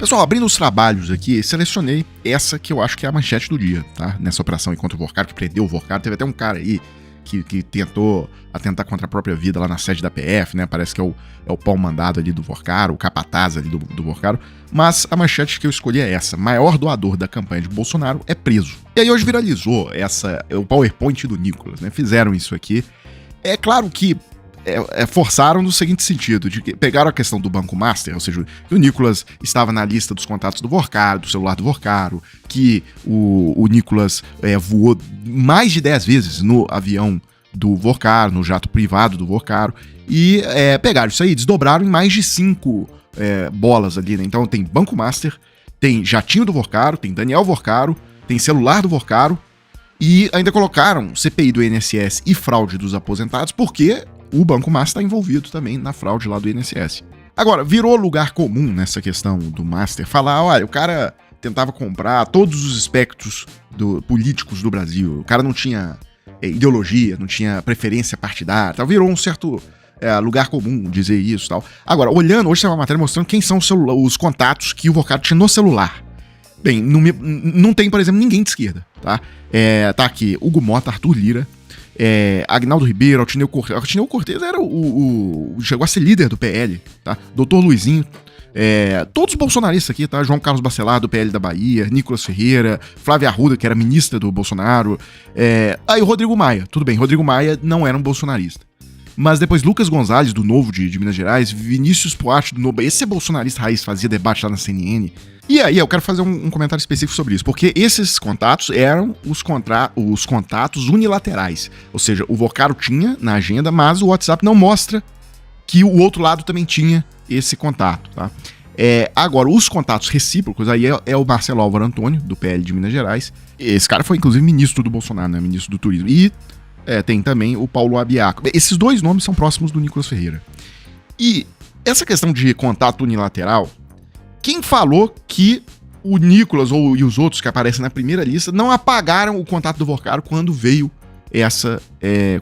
Pessoal, abrindo os trabalhos aqui, selecionei essa que eu acho que é a manchete do dia, tá? Nessa operação aí contra o Vorcaro, que prendeu o Vorcaro. Teve até um cara aí que tentou atentar contra a própria vida lá na sede da PF, né? Parece que é o pau mandado ali do Vorcaro, o capataz ali do Vorcaro. Mas a manchete que eu escolhi é essa: maior doador da campanha de Bolsonaro é preso. E aí hoje viralizou o PowerPoint do Nicolas, né? Fizeram isso aqui. É claro que forçaram no seguinte sentido, de que pegaram a questão do Banco Master, ou seja, que o Nicolas estava na lista dos contatos do Vorcaro, do celular do Vorcaro, que o Nicolas voou mais de 10 vezes no avião do Vorcaro, no jato privado do Vorcaro, e pegaram isso aí, desdobraram em mais de 5 bolas ali, né? Então tem Banco Master, tem jatinho do Vorcaro, tem Daniel Vorcaro, tem celular do Vorcaro, e ainda colocaram CPI do INSS e fraude dos aposentados, porque o Banco Master está envolvido também na fraude lá do INSS. Agora, virou lugar comum nessa questão do Master falar, olha, o cara tentava comprar todos os espectros políticos do Brasil, o cara não tinha ideologia, não tinha preferência partidária, tal. Virou um certo lugar comum dizer isso e tal. Agora, olhando, hoje tem uma matéria mostrando quem são os contatos que o Vorcaro tinha no celular. Bem, não tem, por exemplo, ninguém de esquerda, tá? Tá aqui Hugo Mota, Arthur Lira, Agnaldo Ribeiro, Altineu Cortez. Altineu Cortez era chegou a ser líder do PL, tá? Doutor Luizinho, todos os bolsonaristas aqui, tá? João Carlos Bacelar, do PL da Bahia, Nicolas Ferreira, Flávia Arruda, que era ministra do Bolsonaro, aí o Rodrigo Maia, tudo bem, Rodrigo Maia não era um bolsonarista. Mas depois Lucas Gonzalez, do Novo de Minas Gerais, Vinícius Poatti, do Novo, esse bolsonarista raiz, fazia debate lá na CNN. E aí eu quero fazer um comentário específico sobre isso, porque esses contatos eram os contatos unilaterais. Ou seja, o Vorcaro tinha na agenda, mas o WhatsApp não mostra que o outro lado também tinha esse contato, tá? Agora, os contatos recíprocos, aí é o Marcelo Álvaro Antônio, do PL de Minas Gerais. Esse cara foi, inclusive, ministro do Bolsonaro, né? Ministro do Turismo. E tem também o Paulo Abiaco. Esses dois nomes são próximos do Nicolas Ferreira. E essa questão de contato unilateral, quem falou que o Nicolas e os outros que aparecem na primeira lista não apagaram o contato do Vorcaro quando veio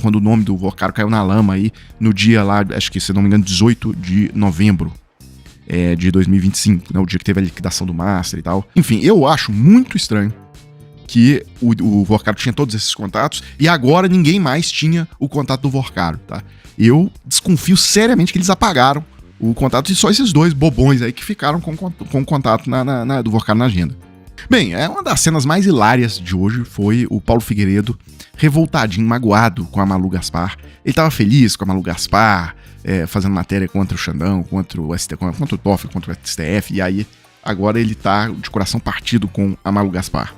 quando o nome do Vorcaro caiu na lama aí no dia lá, acho que, se não me engano, 18 de novembro de 2025, né, o dia que teve a liquidação do Master e tal. Enfim, eu acho muito estranho que o Vorcaro tinha todos esses contatos e agora ninguém mais tinha o contato do Vorcaro, tá? Eu desconfio seriamente que eles apagaram o contato e só esses dois bobões aí que ficaram com o contato do Vorcaro na agenda. Bem, uma das cenas mais hilárias de hoje foi o Paulo Figueiredo revoltadinho, magoado com a Malu Gaspar. Ele tava feliz com a Malu Gaspar, fazendo matéria contra o Xandão, contra o Toffoli, contra o STF, e aí agora ele tá de coração partido com a Malu Gaspar.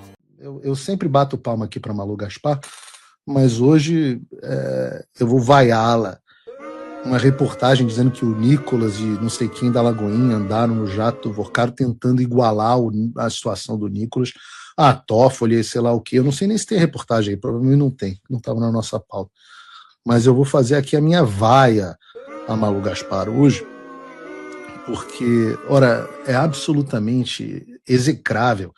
Eu sempre bato palma aqui pra Malu Gaspar, mas hoje eu vou vaiá-la. Uma reportagem dizendo que o Nicolas e não sei quem da Lagoinha andaram no jato do Vorcaro tentando igualar a situação do Nicolas. Toffoli, sei lá o quê. Eu não sei nem se tem reportagem aí, provavelmente não tem, não estava na nossa pauta. Mas eu vou fazer aqui a minha vaia a Malu Gaspar hoje, porque, ora, é absolutamente execrável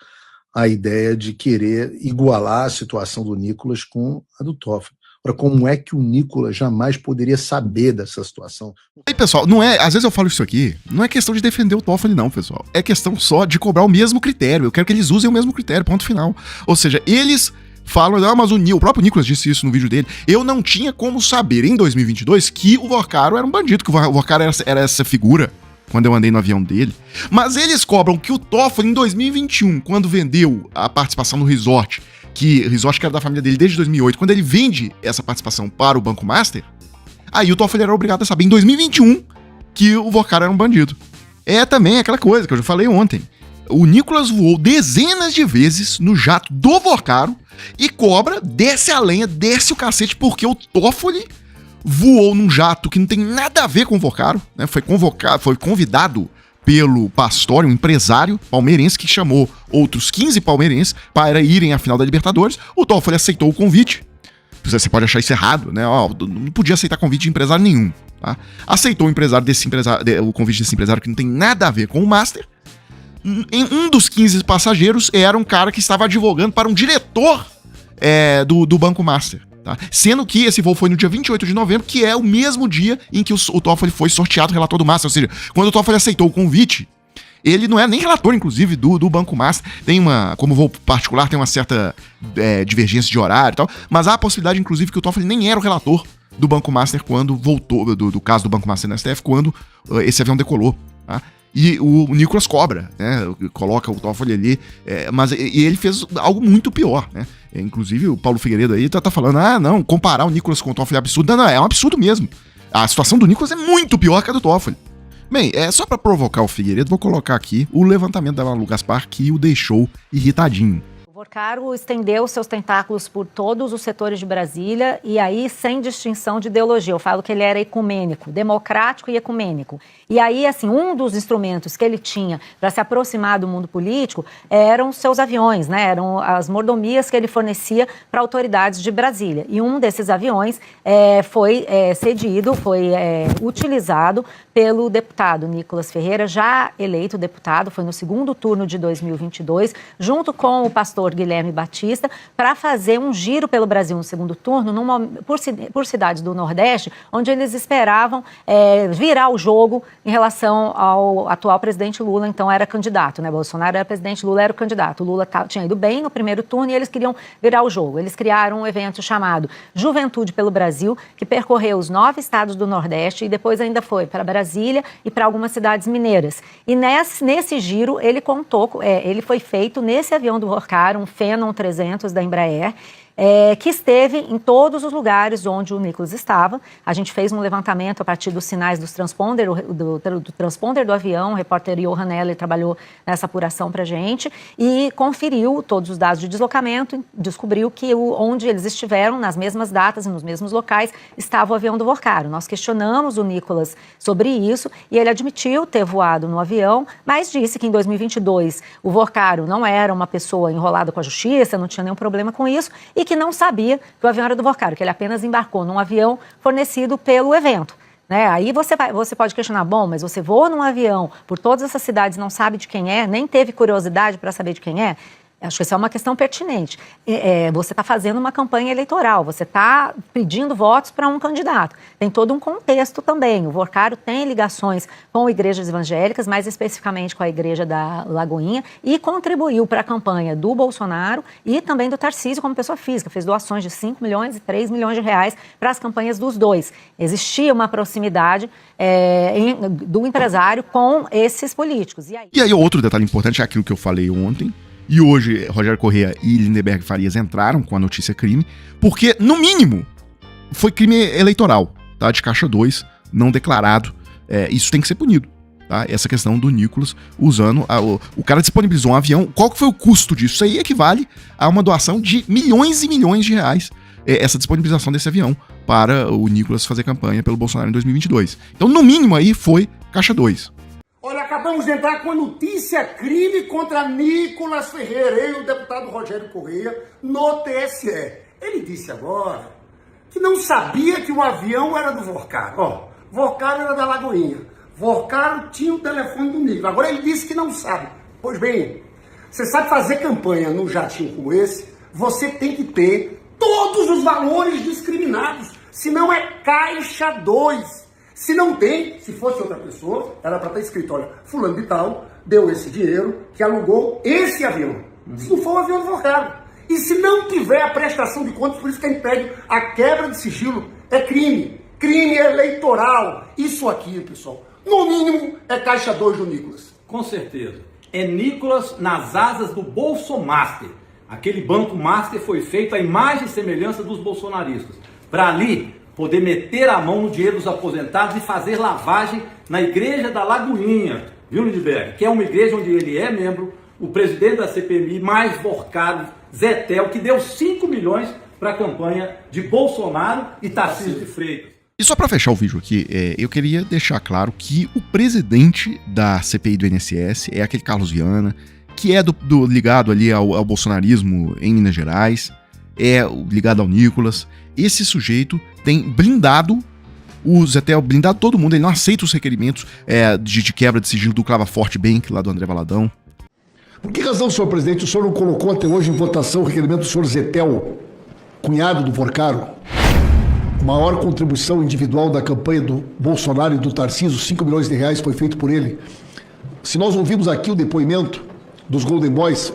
a ideia de querer igualar a situação do Nicolas com a do Toffoli. Como é que o Nicolas jamais poderia saber dessa situação? E pessoal, às vezes eu falo isso aqui, não é questão de defender o Toffoli não, pessoal. É questão só de cobrar o mesmo critério. Eu quero que eles usem o mesmo critério, ponto final. Ou seja, eles falam, mas o próprio Nicolas disse isso no vídeo dele, eu não tinha como saber em 2022 que o Vorcaro era um bandido, que o Vorcaro era essa figura quando eu andei no avião dele. Mas eles cobram que o Toffoli em 2021, quando vendeu a participação no resort, que era da família dele desde 2008, quando ele vende essa participação para o Banco Master, aí o Toffoli era obrigado a saber em 2021 que o Vorcaro era um bandido. Também aquela coisa que eu já falei ontem. O Nicolas voou dezenas de vezes no jato do Vorcaro e cobra, desce a lenha, desce o cacete, porque o Toffoli voou num jato que não tem nada a ver com o Vorcaro, né? Foi convidado pelo Pastori, um empresário palmeirense que chamou outros 15 palmeirenses para irem à final da Libertadores. O Toffoli aceitou o convite. Você pode achar isso errado, né? Não podia aceitar convite de empresário nenhum, tá? Aceitou o convite desse empresário que não tem nada a ver com o Master. Um dos 15 passageiros era um cara que estava advogando para um diretor do Banco Master, tá? Sendo que esse voo foi no dia 28 de novembro, que é o mesmo dia em que o Toffoli foi sorteado relator do Master. Ou seja, quando o Toffoli aceitou o convite, Ele não é nem relator, inclusive, do Banco Master. Tem como voo particular, tem uma certa divergência de horário e tal, mas há a possibilidade, inclusive, que o Toffoli nem era o relator do Banco Master quando voltou, do caso do Banco Master na STF, quando esse avião decolou, tá? E o Nicolas cobra, né? Coloca o Toffoli ali, mas ele fez algo muito pior, né? Inclusive o Paulo Figueiredo aí tá falando, não, comparar o Nicolas com o Toffoli é absurdo. Não, é um absurdo mesmo. A situação do Nicolas é muito pior que a do Toffoli. Bem, só pra provocar o Figueiredo, vou colocar aqui o levantamento da Malu Gaspar que o deixou irritadinho. O Vorcaro estendeu seus tentáculos por todos os setores de Brasília e aí sem distinção de ideologia. Eu falo que ele era ecumênico, democrático e ecumênico. E aí, assim, um dos instrumentos que ele tinha para se aproximar do mundo político eram seus aviões, né? Eram as mordomias que ele fornecia para autoridades de Brasília. E um desses aviões foi cedido, foi utilizado pelo deputado Nicolas Ferreira, já eleito deputado, foi no segundo turno de 2022, junto com o pastor Guilherme Batista, para fazer um giro pelo Brasil no segundo turno, por cidades do Nordeste, onde eles esperavam virar o jogo em relação ao atual presidente Lula, então era candidato, né? Bolsonaro era presidente, Lula era o candidato. O Lula tinha ido bem no primeiro turno e eles queriam virar o jogo. Eles criaram um evento chamado Juventude pelo Brasil, que percorreu os 9 estados do Nordeste e depois ainda foi para Brasília e para algumas cidades mineiras. E nesse giro, ele ele foi feito nesse avião do Vorcaro, um Phenom 300 da Embraer, que esteve em todos os lugares onde o Nicolas estava. A gente fez um levantamento a partir dos sinais dos transponder, do transponder do avião. O repórter Johan Heller trabalhou nessa apuração para a gente e conferiu todos os dados de deslocamento, descobriu que onde eles estiveram, nas mesmas datas e nos mesmos locais, estava o avião do Vorcaro. Nós questionamos o Nicolas sobre isso e ele admitiu ter voado no avião, mas disse que em 2022 o Vorcaro não era uma pessoa enrolada com a justiça, não tinha nenhum problema com isso e que não sabia que o avião era do Vorcaro, que ele apenas embarcou num avião fornecido pelo evento. Né? Aí você pode questionar, bom, mas você voa num avião por todas essas cidades, não sabe de quem é, nem teve curiosidade para saber de quem é? Acho que essa é uma questão pertinente. Você está fazendo uma campanha eleitoral, você está pedindo votos para um candidato. Tem todo um contexto também. O Vorcaro tem ligações com igrejas evangélicas, mais especificamente com a igreja da Lagoinha, e contribuiu para a campanha do Bolsonaro e também do Tarcísio como pessoa física. Fez doações de 5 milhões e 3 milhões de reais para as campanhas dos dois. Existia uma proximidade do empresário com esses políticos. E aí outro detalhe importante é aquilo que eu falei ontem. E hoje, Rogério Correia e Lindenberg Farias entraram com a notícia crime, porque, no mínimo, foi crime eleitoral, tá? De caixa 2, não declarado. Isso tem que ser punido, tá? Essa questão do Nicolas usando... O cara disponibilizou um avião. Qual que foi o custo disso? Isso aí equivale a uma doação de milhões e milhões de reais. Essa disponibilização desse avião para o Nicolas fazer campanha pelo Bolsonaro em 2022. Então, no mínimo, aí foi caixa 2. Olha, acabamos de entrar com a notícia crime contra Nicolas Ferreira, e o deputado Rogério Correia, no TSE. Ele disse agora que não sabia que o avião era do Vorcaro. Vorcaro era da Lagoinha. Vorcaro tinha o telefone do Nicolas. Agora ele disse que não sabe. Pois bem, você sabe fazer campanha num jatinho como esse, você tem que ter todos os valores discriminados, senão é caixa 2. Se não tem, se fosse outra pessoa, era para estar escrito, olha, fulano de tal deu esse dinheiro que alugou esse avião. Se não for o avião do Vorcaro. E se não tiver a prestação de contas, por isso que a gente pede a quebra de sigilo, é crime. Crime eleitoral. Isso aqui, pessoal, no mínimo é caixa 2 do Nicolas. Com certeza. É Nicolas nas asas do Bolsomaster. Aquele banco master foi feito à imagem e semelhança dos bolsonaristas. Para ali poder meter a mão no dinheiro dos aposentados e fazer lavagem na igreja da Lagoinha, viu, Lindbergh? Que é uma igreja onde ele é membro, o presidente da CPMI, mais Vorcaro, Zetel, que deu 5 milhões para a campanha de Bolsonaro e Tarcísio de Freitas. E só para fechar o vídeo aqui, eu queria deixar claro que o presidente da CPI do INSS é aquele Carlos Viana, que é ligado ali ao bolsonarismo em Minas Gerais, é ligado ao Nicolas. Esse sujeito tem blindado o Zetel, blindado todo mundo, ele não aceita os requerimentos de quebra de sigilo do Clava Forte Bank, lá do André Valadão. Por que razão, senhor presidente, o senhor não colocou até hoje em votação o requerimento do senhor Zetel, cunhado do Vorcaro? Maior contribuição individual da campanha do Bolsonaro e do Tarcísio, 5 milhões de reais foi feito por ele. se nós ouvimos aqui o depoimento dos Golden Boys,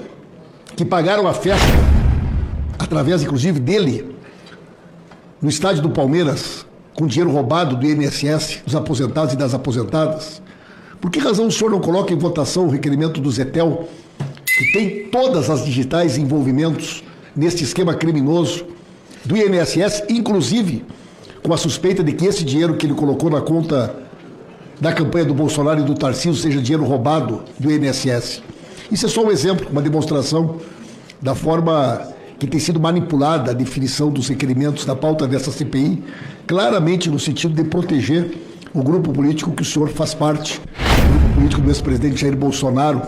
que pagaram a festa, através inclusive dele, no estádio do Palmeiras, com dinheiro roubado do INSS, dos aposentados e das aposentadas, por que razão o senhor não coloca em votação o requerimento do Zetel, que tem todas as digitais envolvimentos neste esquema criminoso do INSS, inclusive com a suspeita de que esse dinheiro que ele colocou na conta da campanha do Bolsonaro e do Tarcísio seja dinheiro roubado do INSS? Isso é só um exemplo, uma demonstração da forma que tem sido manipulada a definição dos requerimentos da pauta dessa CPI, claramente no sentido de proteger o grupo político que o senhor faz parte, o grupo político do ex-presidente Jair Bolsonaro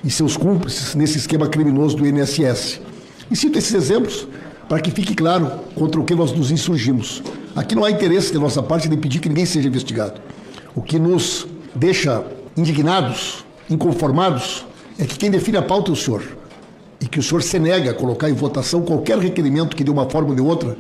e seus cúmplices nesse esquema criminoso do INSS. E cito esses exemplos para que fique claro contra o que nós nos insurgimos. Aqui não há interesse de nossa parte de impedir que ninguém seja investigado. O que nos deixa indignados, inconformados, é que quem define a pauta é o senhor. E que o senhor se nega a colocar em votação qualquer requerimento que de uma forma ou de outra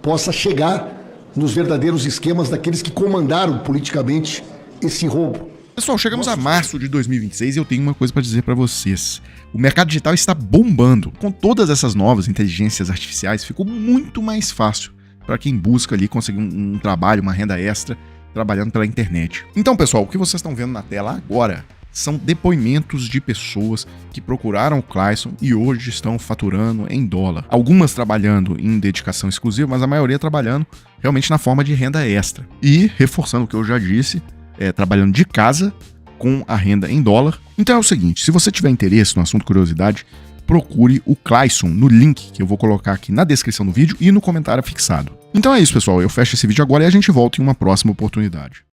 possa chegar nos verdadeiros esquemas daqueles que comandaram politicamente esse roubo. Pessoal, chegamos a março de 2026 e eu tenho uma coisa para dizer para vocês. O mercado digital está bombando. Com todas essas novas inteligências artificiais, ficou muito mais fácil para quem busca ali conseguir um trabalho, uma renda extra, trabalhando pela internet. Então, pessoal, o que vocês estão vendo na tela agora são depoimentos de pessoas que procuraram o Clayson e hoje estão faturando em dólar. Algumas trabalhando em dedicação exclusiva, mas a maioria trabalhando realmente na forma de renda extra. E, reforçando o que eu já disse, trabalhando de casa com a renda em dólar. Então é o seguinte, se você tiver interesse no assunto curiosidade, procure o Clayson no link que eu vou colocar aqui na descrição do vídeo e no comentário fixado. Então é isso, pessoal. Eu fecho esse vídeo agora e a gente volta em uma próxima oportunidade.